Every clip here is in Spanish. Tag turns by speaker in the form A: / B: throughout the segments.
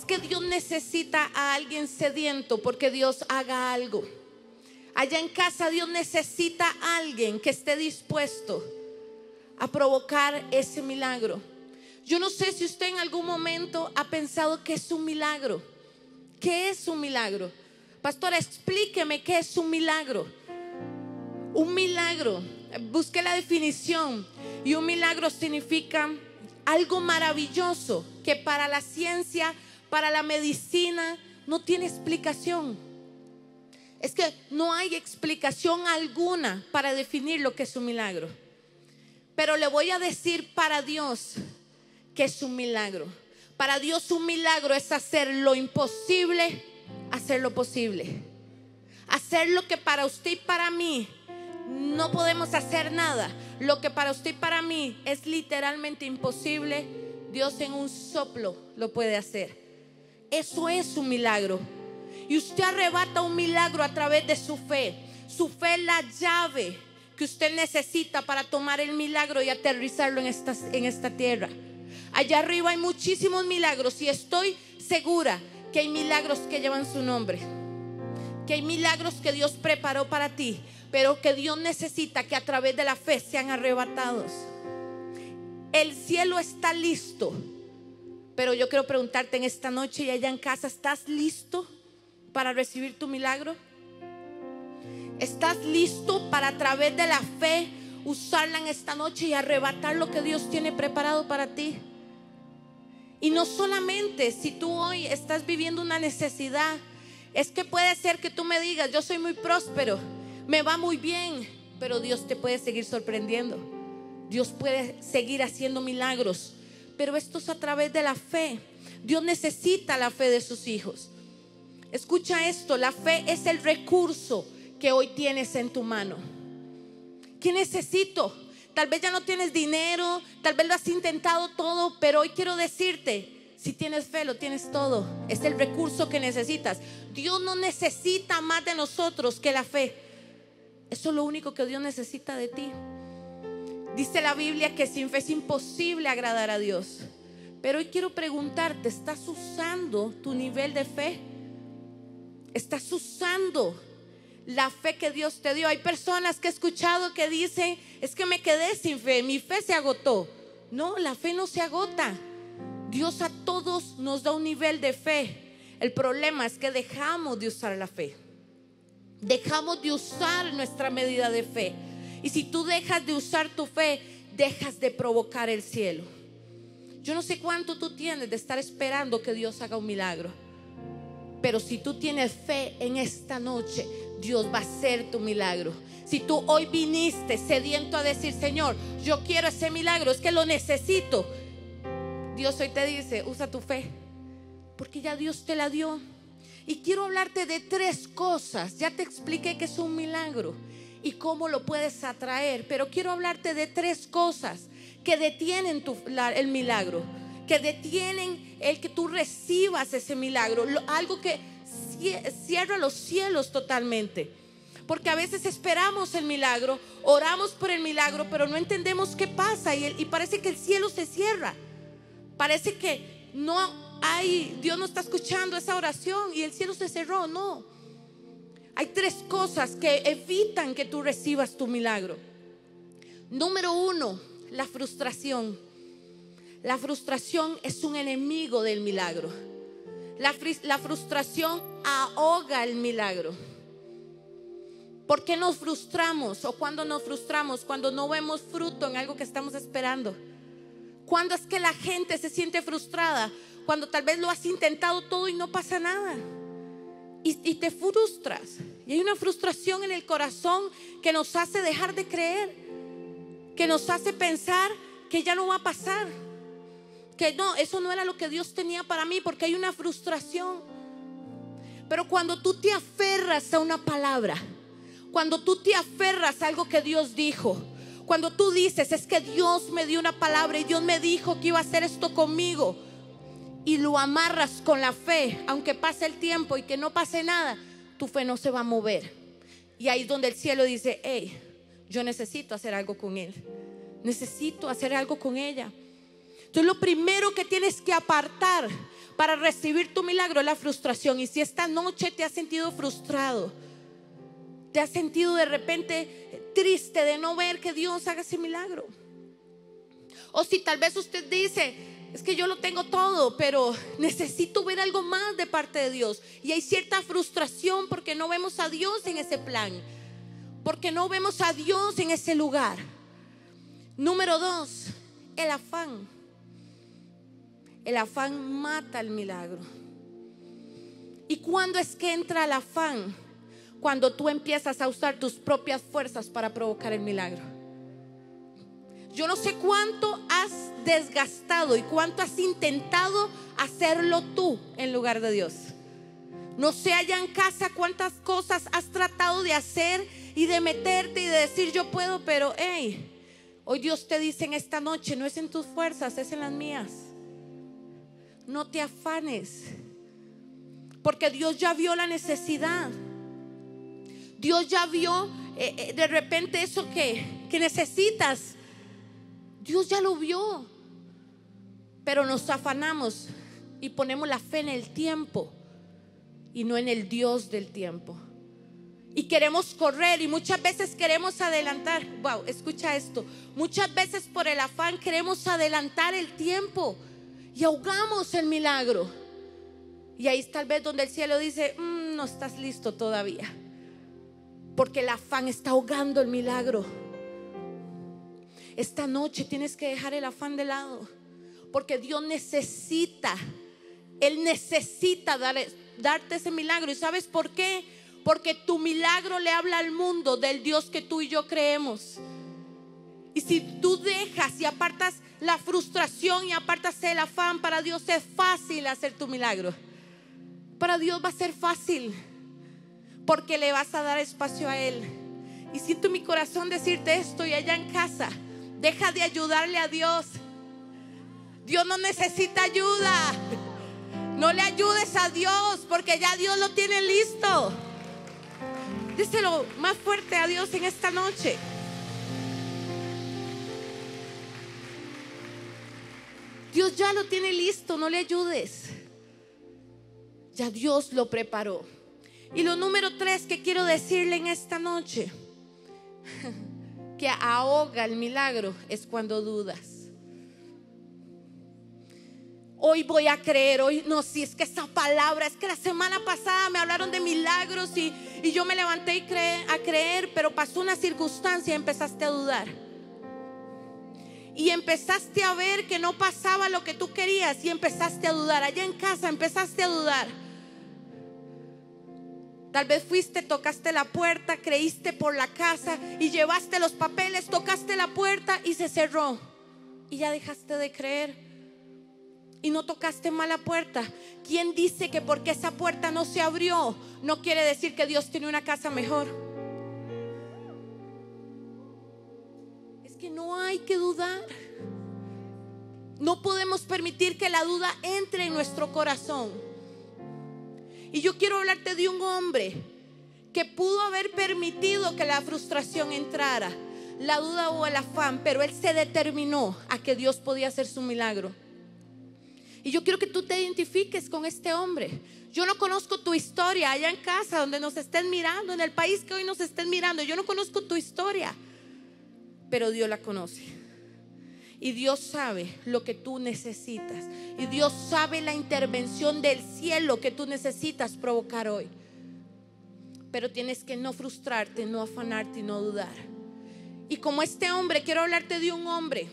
A: que Dios necesita a alguien sediento porque Dios haga algo. Allá en casa Dios necesita a alguien que esté dispuesto a provocar ese milagro. Yo no sé si usted en algún momento ha pensado que es un milagro. ¿Qué es un milagro? Pastora, explíqueme qué es un milagro. Un milagro, busqué la definición, y un milagro significa algo maravilloso que para la ciencia, para la medicina, no tiene explicación. Es que no hay explicación alguna para definir lo que es un milagro. Pero le voy a decir para Dios que es un milagro. Para Dios un milagro es hacer lo imposible, hacer lo posible. Hacer lo que para usted y para mí no podemos hacer nada. Lo que para usted y para mí es literalmente imposible, Dios en un soplo lo puede hacer. Eso es un milagro. Y usted arrebata un milagro a través de su fe. Su fe es la llave que usted necesita para tomar el milagro y aterrizarlo en esta tierra. Allá arriba hay muchísimos milagros, y estoy segura que hay milagros que llevan su nombre, que hay milagros que Dios preparó para ti, pero que Dios necesita que a través de la fe sean arrebatados. El cielo está listo, pero yo quiero preguntarte en esta noche y allá en casa, ¿estás listo para recibir tu milagro? ¿Estás listo para a través de la fe usarla en esta noche y arrebatar lo que Dios tiene preparado para ti? Y no solamente si tú hoy estás viviendo una necesidad, es que puede ser que tú me digas: yo soy muy próspero, me va muy bien, pero Dios te puede seguir sorprendiendo. Dios puede seguir haciendo milagros, pero esto es a través de la fe. Dios necesita la fe de sus hijos. Escucha esto: la fe es el recurso que hoy tienes en tu mano. ¿Qué necesito? Tal vez ya no tienes dinero, tal vez lo has intentado todo, pero hoy quiero decirte: si tienes fe, lo tienes todo. Es el recurso que necesitas. Dios no necesita más de nosotros que la fe. Eso es lo único que Dios necesita de ti. Dice la Biblia que sin fe es imposible agradar a Dios. Pero hoy quiero preguntarte: ¿estás usando tu nivel de fe? ¿Estás usando la fe que Dios te dio? Hay personas que he escuchado que dicen: es que me quedé sin fe, mi fe se agotó. No, la fe no se agota. Dios a todos nos da un nivel de fe. El problema es que dejamos de usar la fe. Dejamos de usar nuestra medida de fe. Y si tú dejas de usar tu fe, dejas de provocar el cielo. Yo no sé cuánto tú tienes de estar esperando que Dios haga un milagro, pero si tú tienes fe en esta noche, Dios va a hacer tu milagro. Si tú hoy viniste sediento a decir: Señor, yo quiero ese milagro, es que lo necesito, Dios hoy te dice: usa tu fe, porque ya Dios te la dio. Y quiero hablarte de 3 cosas. Ya te expliqué que es un milagro y cómo lo puedes atraer, pero quiero hablarte de 3 cosas que detienen el milagro, que detienen el que tú recibas ese milagro. Algo que cierra los cielos totalmente. Porque a veces esperamos el milagro, oramos por el milagro, pero no entendemos qué pasa, y parece que el cielo se cierra. Parece que Dios no está escuchando esa oración y el cielo se cerró. No. Hay 3 cosas que evitan que tú recibas tu milagro. Número 1, la frustración. La frustración es un enemigo del milagro. La frustración ahoga el milagro. ¿Por qué nos frustramos? ¿O cuándo nos frustramos? Cuando no vemos fruto en algo que estamos esperando. ¿Cuándo es que la gente se siente frustrada? Cuando tal vez lo has intentado todo y no pasa nada, y te frustras. Y hay una frustración en el corazón que nos hace dejar de creer, que nos hace pensar que ya no va a pasar, que no, eso no era lo que Dios tenía para mí, porque hay una frustración. Pero cuando tú te aferras a una palabra, cuando tú te aferras a algo que Dios dijo, cuando tú dices: es que Dios me dio una palabra y Dios me dijo que iba a hacer esto conmigo, y lo amarras con la fe, aunque pase el tiempo y que no pase nada, tu fe no se va a mover. Y ahí es donde el cielo dice: hey, yo necesito hacer algo con él, necesito hacer algo con ella. Entonces lo primero que tienes que apartar para recibir tu milagro es la frustración. Y si esta noche te has sentido frustrado, te has sentido de repente triste de no ver que Dios haga ese milagro, o si tal vez usted dice: es que yo lo tengo todo, pero necesito ver algo más de parte de Dios, y hay cierta frustración porque no vemos a Dios en ese plan, porque no vemos a Dios en ese lugar. Número 2, el afán. El afán mata el milagro. ¿Y cuándo es que entra el afán? Cuando tú empiezas a usar tus propias fuerzas para provocar el milagro. Yo no sé cuánto has desgastado y cuánto has intentado hacerlo tú en lugar de Dios. No sé allá en casa cuántas cosas has tratado de hacer y de meterte y de decir: yo puedo, pero hey, hoy Dios te dice en esta noche: no es en tus fuerzas, es en las mías. No te afanes, porque Dios ya vio la necesidad. Dios ya vio de repente eso que necesitas. Dios ya lo vio, pero nos afanamos y ponemos la fe en el tiempo y no en el Dios del tiempo. Y queremos correr y muchas veces queremos adelantar. Wow, escucha esto. Muchas veces por el afán queremos adelantar el tiempo y ahogamos el milagro. Y ahí es tal vez donde el cielo dice: no estás listo todavía, porque el afán está ahogando el milagro. Esta noche tienes que dejar el afán de lado, porque Dios necesita, Él necesita darte ese milagro. ¿Y sabes por qué? Porque tu milagro le habla al mundo del Dios que tú y yo creemos. Y si tú dejas y apartas la frustración y apartas el afán, para Dios es fácil hacer tu milagro. Para Dios va a ser fácil, porque le vas a dar espacio a Él. Y siento en mi corazón decirte esto, y allá en casa, deja de ayudarle a Dios. Dios no necesita ayuda. No le ayudes a Dios, porque ya Dios lo tiene listo. Díselo más fuerte a Dios en esta noche. Dios ya lo tiene listo, no le ayudes. Ya Dios lo preparó. Y lo número 3 que quiero decirle en esta noche, que ahoga el milagro, es cuando dudas. Hoy voy a creer, hoy no, si es que esa palabra, es que la semana pasada me hablaron de milagros y yo me levanté a creer, pero pasó una circunstancia y empezaste a dudar. Y empezaste a ver que no pasaba lo que tú querías y empezaste a dudar. Allá en casa empezaste a dudar. Tal vez fuiste, tocaste la puerta, creíste por la casa y llevaste los papeles, tocaste la puerta y se cerró. Y ya dejaste de creer. Y no tocaste más la puerta. ¿Quién dice que porque esa puerta no se abrió no quiere decir que Dios tiene una casa mejor? Es que no hay que dudar. No podemos permitir que la duda entre en nuestro corazón. Y yo quiero hablarte de un hombre que pudo haber permitido que la frustración entrara, la duda o el afán, pero él se determinó a que Dios podía hacer su milagro. Y yo quiero que tú te identifiques con este hombre. Yo no conozco tu historia allá en casa, donde nos estén mirando, en el país que hoy nos estén mirando. Yo no conozco tu historia, pero Dios la conoce. Y Dios sabe lo que tú necesitas. Y Dios sabe la intervención del cielo que tú necesitas provocar hoy. Pero tienes que no frustrarte, no afanarte y no dudar. Y como este hombre, quiero hablarte de un hombre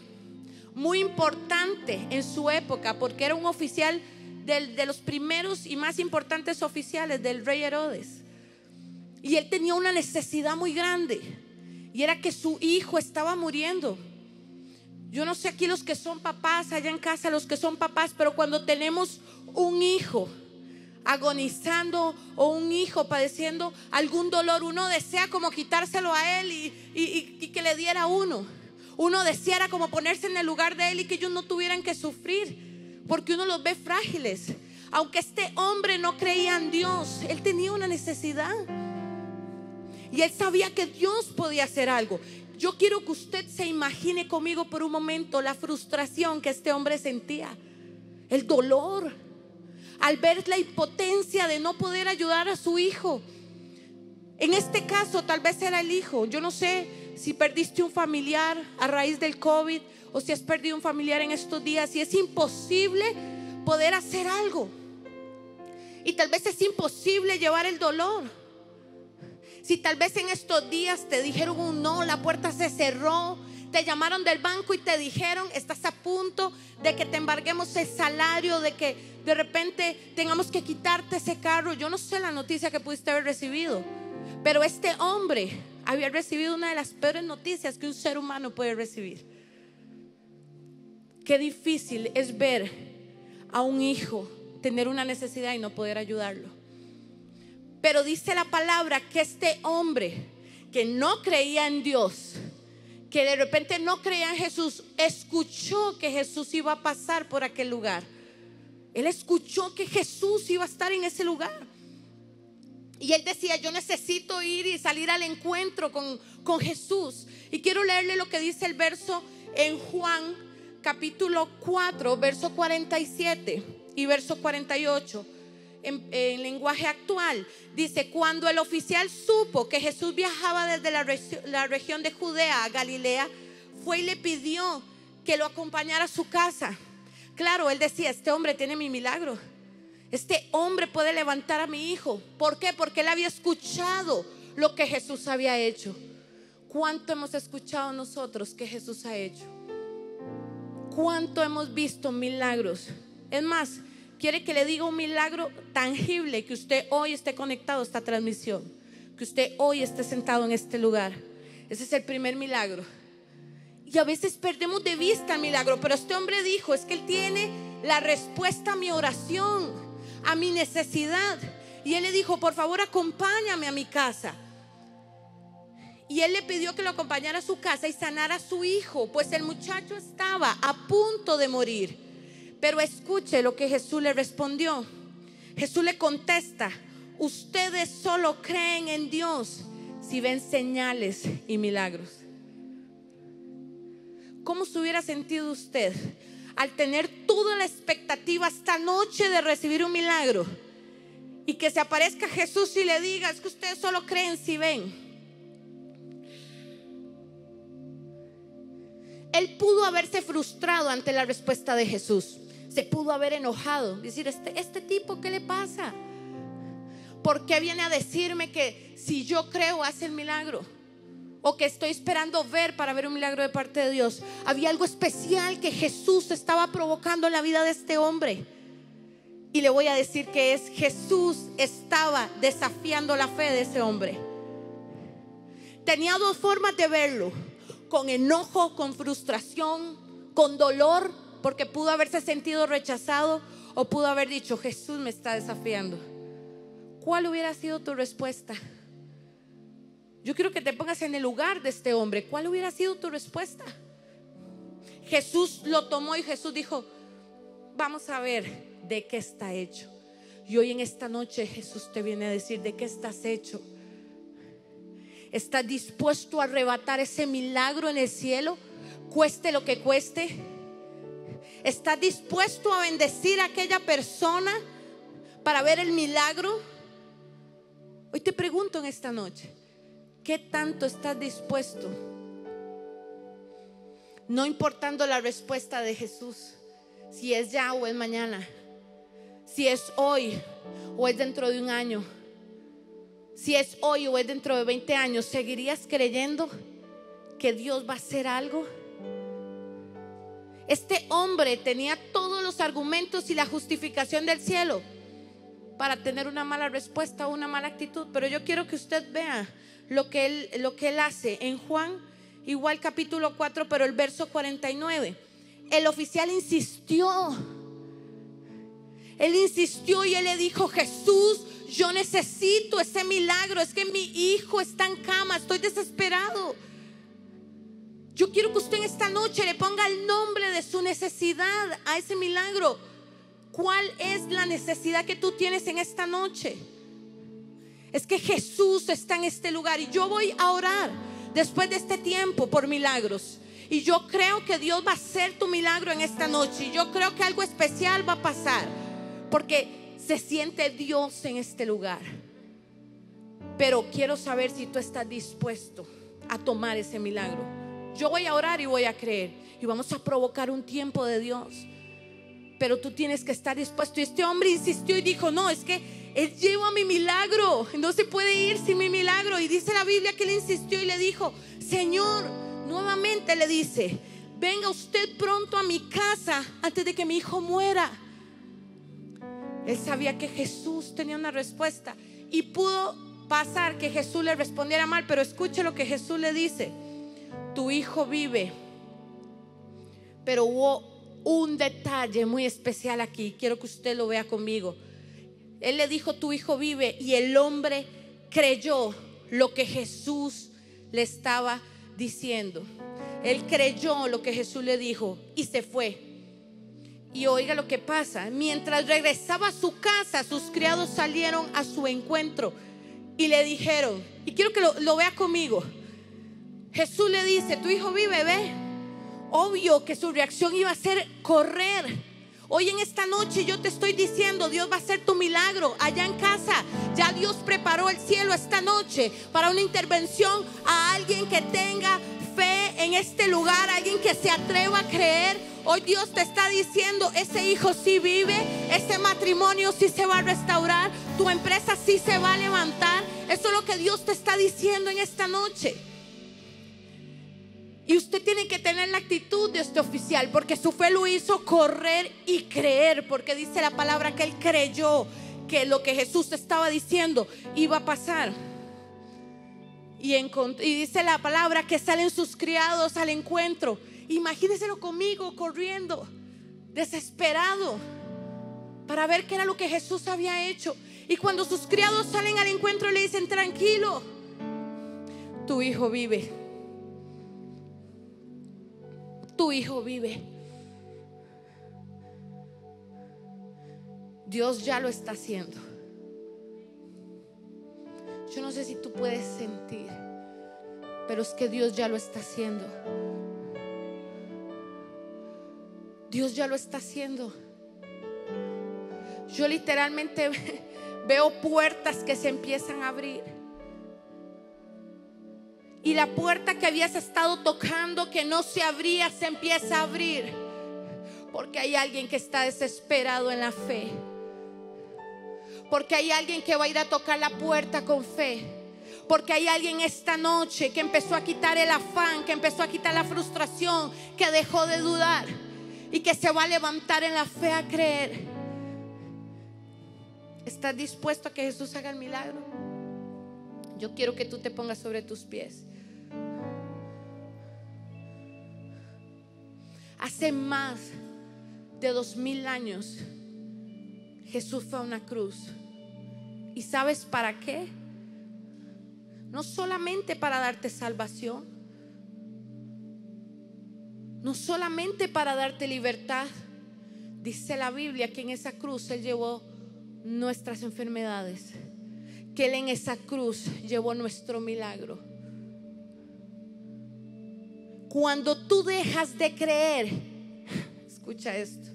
A: muy importante en su época, porque era un oficial de los primeros y más importantes oficiales del rey Herodes. Y él tenía una necesidad muy grande, y era que su hijo estaba muriendo. Yo no sé aquí los que son papás, allá en casa los que son papás, pero cuando tenemos un hijo agonizando o un hijo padeciendo algún dolor, uno desea como quitárselo a él y que le diera a uno. Uno deseara como ponerse en el lugar de él y que ellos no tuvieran que sufrir, porque uno los ve frágiles. Aunque este hombre no creía en Dios, él tenía una necesidad y él sabía que Dios podía hacer algo. Yo quiero que usted se imagine conmigo por un momento la frustración que este hombre sentía, el dolor. al ver la impotencia de no poder ayudar a su hijo. En este caso tal vez era el hijo. Yo no sé si perdiste un familiar a raíz del COVID o si has perdido un familiar en estos días y es imposible poder hacer algo. Y tal vez es imposible llevar el dolor. Si tal vez en estos días te dijeron un no, la puerta se cerró, te llamaron del banco y te dijeron estás a punto de que te embarguemos el salario, de que de repente tengamos que quitarte ese carro. Yo no sé la noticia que pudiste haber recibido, pero este hombre había recibido una de las peores noticias que un ser humano puede recibir. Qué difícil es ver a un hijo tener una necesidad y no poder ayudarlo. Pero dice la palabra que este hombre que no creía en Dios, que de repente no creía en Jesús, escuchó que Jesús iba a pasar por aquel lugar. Él escuchó que Jesús iba a estar en ese lugar. Y él decía, yo necesito ir y salir al encuentro con Jesús. Y quiero leerle lo que dice el verso en Juan capítulo 4, verso 47 y verso 48. En lenguaje actual dice: cuando el oficial supo que Jesús viajaba desde la región de Judea a Galilea, fue y le pidió que lo acompañara a su casa. Claro, él decía, este hombre tiene mi milagro, este hombre puede levantar a mi hijo. ¿Por qué? Porque él había escuchado lo que Jesús había hecho. ¿Cuánto hemos escuchado nosotros que Jesús ha hecho? ¿Cuánto hemos visto milagros? Es más, quiere que le diga un milagro tangible: que usted hoy esté conectado a esta transmisión, que usted hoy esté sentado en este lugar. Ese es el primer milagro. Y a veces perdemos de vista el milagro, pero este hombre dijo, es que él tiene la respuesta a mi oración, a mi necesidad. Y él le dijo, por favor acompáñame a mi casa. Y él le pidió que lo acompañara a su casa y sanara a su hijo, pues el muchacho estaba a punto de morir. Pero escuche lo que Jesús le respondió. Jesús le contesta: ustedes solo creen en Dios si ven señales y milagros. ¿Cómo se hubiera sentido usted al tener toda la expectativa esta noche de recibir un milagro y que se aparezca Jesús y le diga: es que ustedes solo creen si ven? Él pudo haberse frustrado ante la respuesta de Jesús. Se pudo haber enojado, decir, este tipo, ¿qué le pasa? ¿Por qué viene a decirme que si yo creo hace el milagro? O que estoy esperando ver para ver un milagro de parte de Dios. Había algo especial que Jesús estaba provocando en la vida de este hombre. Y le voy a decir que es: Jesús estaba desafiando la fe de ese hombre. Tenía dos formas de verlo: con enojo, con frustración, con dolor, porque pudo haberse sentido rechazado, o pudo haber dicho, Jesús me está desafiando. ¿Cuál hubiera sido tu respuesta? Yo quiero que te pongas en el lugar de este hombre. ¿Cuál hubiera sido tu respuesta? Jesús lo tomó y Jesús dijo, vamos a ver de qué está hecho. Y hoy en esta noche Jesús te viene a decir, ¿de qué estás hecho? ¿Estás dispuesto a arrebatar ese milagro en el cielo, cueste lo que cueste? ¿Estás dispuesto a bendecir a aquella persona para ver el milagro? Hoy te pregunto en esta noche, ¿qué tanto estás dispuesto? No importando la respuesta de Jesús, si es ya o es mañana, si es hoy o es dentro de un año, si es hoy o es dentro de 20 años, ¿seguirías creyendo que Dios va a hacer algo? Este hombre tenía todos los argumentos y la justificación del cielo para tener una mala respuesta o una mala actitud. Pero yo quiero que usted vea lo que él hace en Juan, igual capítulo 4, pero el verso 49. El oficial insistió. Él insistió y él le dijo, Jesús, yo necesito ese milagro, es que mi hijo está en cama, estoy desesperado. Yo quiero que usted en esta noche le ponga el nombre de su necesidad a ese milagro. ¿Cuál es la necesidad que tú tienes en esta noche? Es que Jesús está en este lugar y yo voy a orar después de este tiempo por milagros. Y yo creo que Dios va a hacer tu milagro en esta noche. Y yo creo que algo especial va a pasar. Porque Se siente Dios en este lugar. Pero quiero saber si tú estás dispuesto a tomar ese milagro. Yo voy a orar y voy a creer, y vamos a provocar un tiempo de Dios. Pero tú tienes que estar dispuesto. Y este hombre insistió y dijo: no, es que él lleva mi milagro, no se puede ir sin mi milagro. Y dice la Biblia que él insistió y le dijo: Señor, nuevamente le dice: venga usted pronto a mi casa antes de que mi hijo muera. Él sabía que Jesús tenía una respuesta, y pudo pasar que Jesús le respondiera mal, pero escuche lo que Jesús le dice: tu hijo vive. Pero hubo un detalle muy especial aquí, quiero que usted lo vea conmigo. Él le dijo: tu hijo vive, y el hombre creyó lo que Jesús le estaba diciendo. Él creyó lo que Jesús le dijo y se fue. Y oiga lo que pasa: mientras regresaba a su casa, sus criados salieron a su encuentro y le dijeron, y quiero que lo vea conmigo. Jesús le dice: tu hijo vive, ve. Obvio que su reacción iba a ser correr. Hoy en esta noche yo te estoy diciendo: Dios va a hacer tu milagro allá en casa. Ya Dios preparó el cielo esta noche para una intervención a alguien que tenga fe en este lugar, alguien que se atreva a creer. Hoy Dios te está diciendo: ese hijo sí vive, ese matrimonio sí se va a restaurar, tu empresa sí se va a levantar. Eso es lo que Dios te está diciendo en esta noche. Y usted tiene que tener la actitud de este oficial, porque su fe lo hizo correr y creer, porque dice la palabra que él creyó que lo que Jesús estaba diciendo iba a pasar. Y dice la palabra que salen sus criados al encuentro. Imagínenselo conmigo, corriendo, desesperado, para ver qué era lo que Jesús había hecho. Y cuando sus criados salen al encuentro, le dicen: tranquilo, tu hijo vive. Tu hijo vive. Dios ya lo está haciendo. Yo no sé si tú puedes sentir, pero es que Dios ya lo está haciendo. Dios ya lo está haciendo. Yo literalmente veo puertas que se empiezan a abrir. Y la puerta que habías estado tocando, que no se abría, se empieza a abrir. Porque hay alguien que está desesperado en la fe. Porque hay alguien que va a ir a tocar la puerta con fe. Porque hay alguien esta noche que empezó a quitar el afán, que empezó a quitar la frustración, que dejó de dudar y que se va a levantar en la fe a creer. ¿Estás dispuesto a que Jesús haga el milagro? Yo quiero que tú te pongas sobre tus pies. Hace más de 2000 años Jesús fue a una cruz. ¿Y sabes para qué? No solamente para darte salvación, no solamente para darte libertad. Dice la Biblia que en esa cruz Él llevó nuestras enfermedades, que Él en esa cruz llevó nuestro milagro. Cuando tú dejas de creer, escucha esto,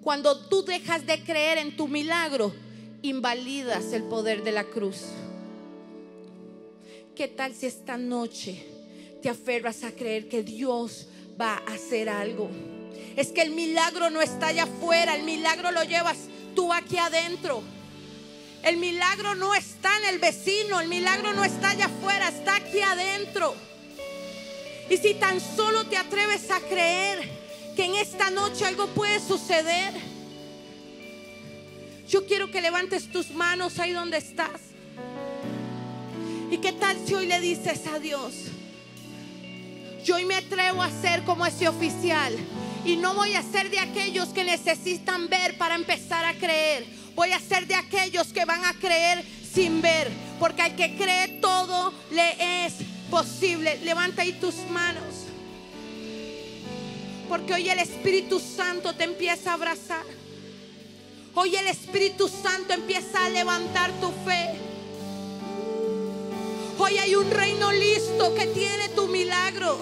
A: cuando tú dejas de creer en tu milagro, invalidas el poder de la cruz. ¿Qué tal si esta noche te aferras a creer que Dios va a hacer algo? Es que el milagro no está allá afuera, el milagro lo llevas tú aquí adentro. El milagro no está en el vecino, el milagro no está allá afuera, está aquí adentro. Y si tan solo te atreves a creer que en esta noche algo puede suceder, yo quiero que levantes tus manos ahí donde estás. ¿Y qué tal si hoy le dices a Dios: yo hoy me atrevo a ser como ese oficial, y no voy a ser de aquellos que necesitan ver para empezar a creer? Voy a ser de aquellos que van a creer sin ver, porque al que cree todo le es posible. Levanta ahí tus manos, porque hoy el Espíritu Santo te empieza a abrazar. Hoy el Espíritu Santo empieza a levantar tu fe. Hoy hay un reino listo que tiene tu milagro.